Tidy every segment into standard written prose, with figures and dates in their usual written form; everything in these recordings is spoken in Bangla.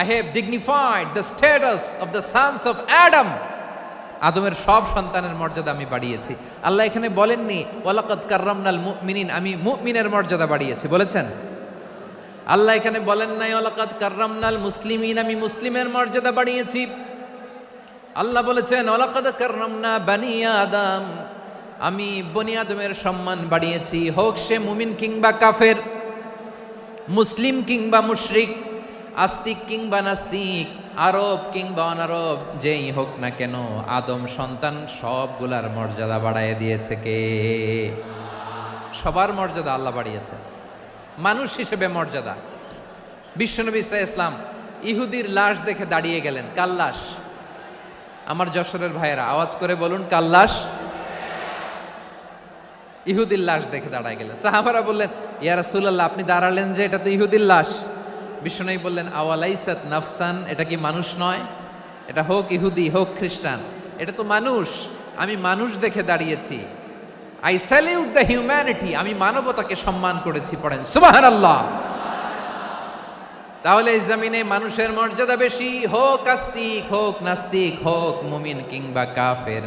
I have dignified the status of the sons of Adam. আদমের সব সন্তানের মর্যাদা আমি বাড়িয়েছি। আল্লাহ এখানে বলেননি ওয়ালাকাদ কাররামনাল মুমিনিন, আমি মুমিনের মর্যাদা বাড়িয়েছি, বলেছেন? আল্লাহ এখানে বলেন নাই ওয়ালাকাদ কাররামনাল মুসলিমিন, আমি মুসলিমের মর্যাদা বাড়িয়েছি। আল্লাহ বলেছেন ওয়ালাকাদ কাররামনা বানি আদম, আমি বনি আদমের সম্মান বাড়িয়েছি, হোক সে মুমিন কিংবা কাফের, মুসলিম কিংবা মুশরিক, আস্তিক কিংবা নাস্তিক, আরব কিংবা অনারব, যেই হোক না কেন আদম সন্তান সবগুলার মর্যাদা বাড়ায় দিয়েছে কে? সবার মর্যাদা আল্লাহ বাড়িয়েছে। মানুষ হিসেবে মর্যাদা। বিশ্বনবী ইসলাম ইহুদির লাশ দেখে দাঁড়িয়ে গেলেন। কার লাশ? আমার যশোরের ভাইয়েরা আওয়াজ করে বলুন, কার লাশ? ইহুদির লাশ দেখে দাঁড়ায় গেলেন। সাহাবারা বললেন ইয়া রাসূলুল্লাহ, আপনি দাঁড়ালেন যে, এটা তো ইহুদির লাশ। বিশ্বনবী বললেন আওয়ালাইসাত নাফসান, এটা কি মানুষ নয়? এটা হোক ইহুদি হোক খ্রিস্টান, এটা তো মানুষ। আমি মানুষ দেখে দাঁড়িয়েছি। আই স্যালিউট দ্য হিউম্যানিটি, আমি মানবতাকে সম্মান করেছি। পড়েন সুবহানাল্লাহ। তাহলে এই জমিনে মানুষের মর্যাদা বেশি, হোক আস্তিক হোক নাস্তিক, হোক মুমিন কিংবা কাফের।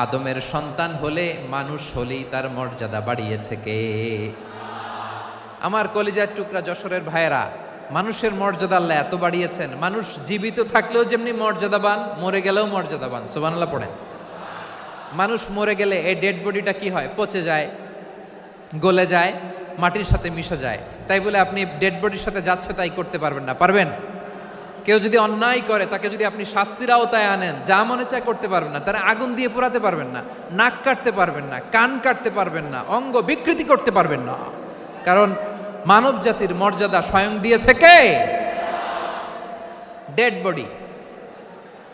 আদমের সন্তান হলে, মানুষ হলেই তার মর্যাদা বাড়িয়েছে কে? আমার কলিজার টুকরা যশোরের ভাইয়েরা, মানুষের মর্যাদা আল্লাহ এত বাড়িয়েছেন, মানুষ জীবিত থাকলেও যেমনি মর্যাদাবান, মরে গেলেও মর্যাদাবান। সুবহানাল্লাহ পড়েন। মানুষ মরে গেলে এই ডেড বডিটা কি হয়? পচে যায়, গলে যায়, মাটির সাথে মিশে যায়। তাই বলে আপনি ডেড বডির সাথে যাচ্ছে তাই করতে পারবেন না, পারবেন? কেউ যদি অন্যায় করে, তাকে যদি আপনি শাস্তির আওতায় আনেন, যা মনে চায় করতে পারবেন না। তারা আগুন দিয়ে পোড়াতে পারবেন না, নাক কাটতে পারবেন না, কান কাটতে পারবেন না, অঙ্গ বিকৃতি করতে পারবেন না। কারণ মানব জাতির মর্যাদা স্বয়ং দিয়েছে কে? ডেড বডি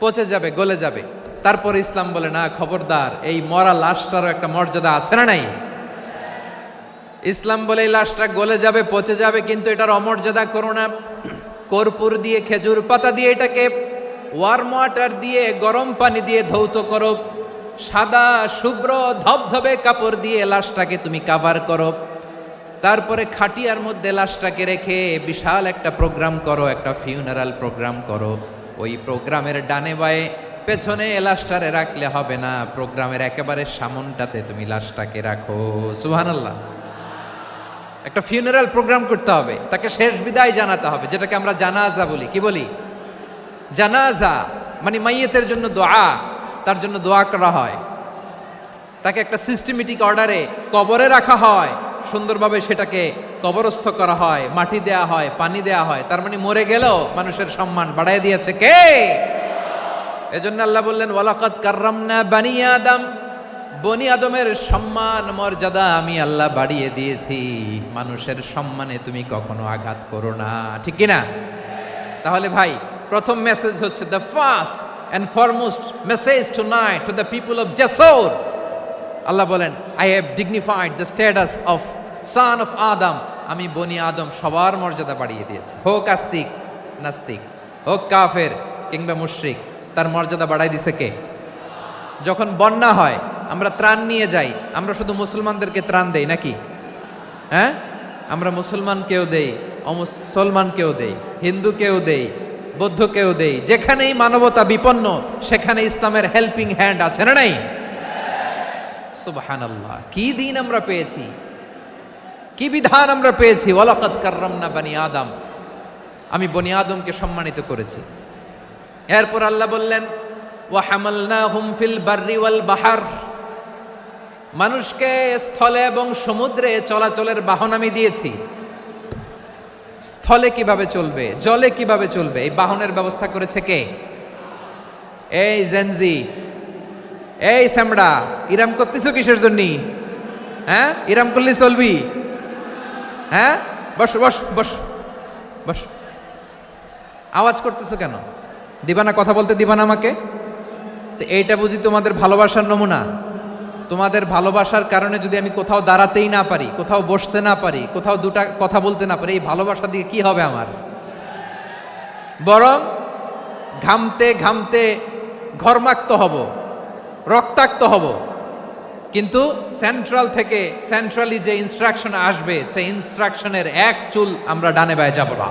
পচে যাবে, গলে যাবে। তারপর ইসলাম বলে না, খবরদার, এই মরা লাশটারও একটা মর্যাদা আছে না নাই? ইসলাম বলে এই লাশটা গলে যাবে, পচে যাবে, কিন্তু এটার অমর্যাদা করো না। কর্পূর দিয়ে, খেজুর পাতা দিয়ে, এটাকে ওয়ার্ম ওয়াটার দিয়ে, গরম পানি দিয়ে ধৌত করো। সাদা শুভ্র ধবধবে কাপড় দিয়ে লাশটাকে তুমি কাভার করো। তারপরে খাটিয়ার মধ্যে লাশটাকে রেখে বিশাল একটা প্রোগ্রাম করো, একটা ফিউনারাল প্রোগ্রাম করো। ওই প্রোগ্রামের ডানে বায়ে পেছনে লাশটারে রাখলে হবে না, প্রোগ্রামের একেবারে সামনটাতে তুমি লাশটাকে রাখো। সুবহানাল্লাহ। একটা ফিউনারাল প্রোগ্রাম করতে হবে, তাকে শেষ বিদায় জানাতে হবে, যেটাকে আমরা জানাজা বলি। কি বলি? জানাজা মানে মাইয়েতের জন্য দোয়া, তার জন্য দোয়া করা হয়। তাকে একটা সিস্টেমেটিক অর্ডারে কবরে রাখা হয়, সুন্দরভাবে সেটাকে কবরস্থ করা হয়, মাটি দেয়া হয়, পানি দেয়া হয়। তার মানে মরে গেলেও মানুষের সম্মান বাড়ায় দিয়েছে কে? এজন্য আল্লাহ বললেন ওয়ালাকাদ কাররামনা বানি আদম, বনি আদমের সম্মান মর্যাদা আমি আল্লাহ বাড়িয়ে দিয়েছি। মানুষের সম্মানে তুমি কখনো আঘাত করো না, ঠিক কি না? তাহলে ভাই, প্রথম মেসেজ হচ্ছে, the first and foremost message tonight to the people of Jessore. আল্লাহ বলেন I have dignified the status of son of Adam, আমি বনি আদম সবার মর্যাদা বাড়িয়ে দিয়েছি। হোক আস্তিক নাস্তিক, হোক কাফের কিংবা মুশরিক, তার মর্যাদা বাড়াই দিছে কে? যখন বন্যা হয়, আমরা ত্রাণ নিয়ে যাই, আমরা শুধু মুসলমানদেরকে ত্রাণ দেই নাকি? হ্যাঁ, আমরা মুসলমানকেও দেই, অমুসলমানকেও দেই, হিন্দুকেও দেই, বৌদ্ধকেও দেই। যেখানেই মানবতা বিপন্ন, সেখানে ইসলামের হেল্পিং হ্যান্ড আছে না নাই? সুবহানাল্লাহ। কি দিন আমরা পেয়েছি, কি বিধান আমরা পেয়েছি। ওয়ালাকাদ কাররামনা বানি আদম, আমি বনি আদমকে সম্মানিত করেছি। এরপর আল্লাহ বললেন ওয়া হামালনাহুম ফিল বাররি ওয়াল বাহর, মানুষকে স্থলে এবং সমুদ্রে চলাচলের বাহন আমি দিয়েছি। স্থলে কিভাবে চলবে, জলে কিভাবে চলবে, এই বাহনের ব্যবস্থা করেছে কে? এই জেনজি, এই স্যামড়া, ইরাম করতেছো কিসের জন্য? হ্যাঁ, ইরাম করলে চলবি? হ্যাঁ, বস বস বস বস। আওয়াজ করতেছো কেন? দিবা না, কথা বলতে দিবা না আমাকে? তো এইটা বুঝি তোমাদের ভালোবাসার নমুনা? তোমাদের ভালোবাসার কারণে যদি আমি কোথাও দাঁড়াতেই না পারি, কোথাও বসতে না পারি, কোথাও দুটা কথা বলতে না পারি, এই ভালোবাসা দিয়ে কি হবে আমার? বরং ঘামতে ঘামতে ঘর্মাক্ত হব, রক্তাক্ত হব। কিন্তু সেন্ট্রাল থেকে, সেন্ট্রালি যে ইনস্ট্রাকশন আসবে, সেই ইনস্ট্রাকশনের এক চুল আমরা ডানে বায়ে যাব না।